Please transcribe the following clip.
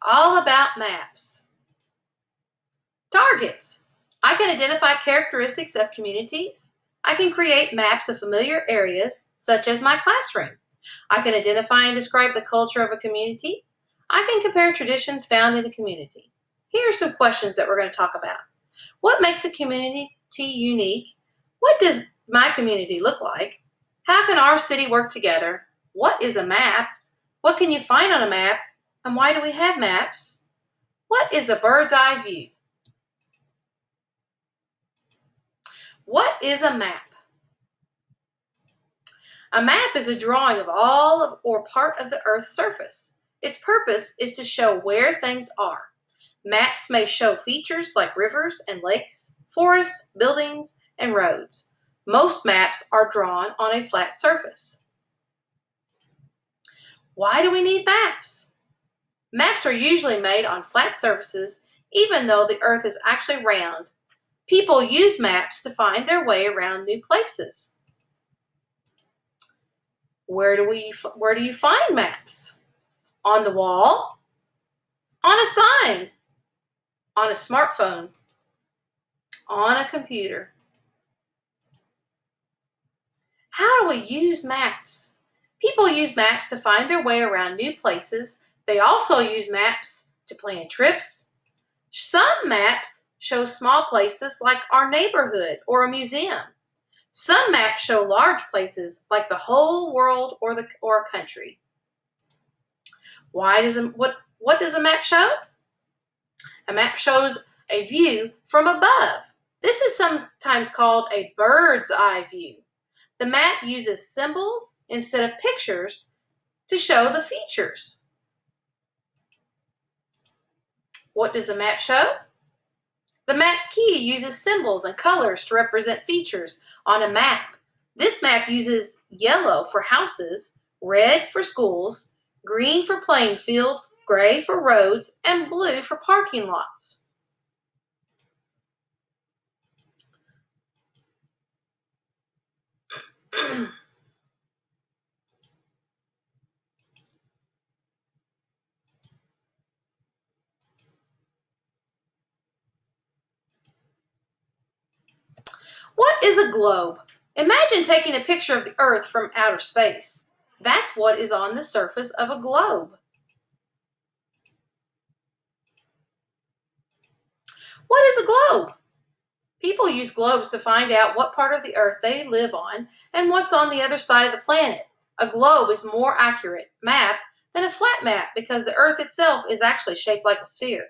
all about maps. Targets. I can identify characteristics of communities. I can create maps of familiar areas, such as my classroom. I can identify and describe the culture of a community. I can compare traditions found in a community. Here are some questions that we're going to talk about. What makes a community unique? What does my community look like? How can our city work together? What is a map? What can you find on a map? And why do we have maps? What is a bird's eye view? What is a map? A map is a drawing of all of or part of the Earth's surface. Its purpose is to show where things are. Maps may show features like rivers and lakes, forests, buildings, and roads. Most maps are drawn on a flat surface. Why do we need maps? Maps are usually made on flat surfaces, even though the Earth is actually round. People use maps to find their way around new places. Where do you find maps? On the wall, on a sign, on a smartphone, on a computer. How do we use maps? People use maps to find their way around new places. They also use maps to plan trips. Some maps show small places like our neighborhood or a museum. Some maps show large places like the whole world or a country. What does a map show? A map shows a view from above. This is sometimes called a bird's eye view. The map uses symbols instead of pictures to show the features. What does a map show? The map key uses symbols and colors to represent features on a map. This map uses yellow for houses, red for schools, green for playing fields, gray for roads, and blue for parking lots. What is a globe? Imagine taking a picture of the Earth from outer space. That's what is on the surface of a globe. What is a globe? People use globes to find out what part of the Earth they live on and what's on the other side of the planet. A globe is a more accurate map than a flat map because the Earth itself is actually shaped like a sphere.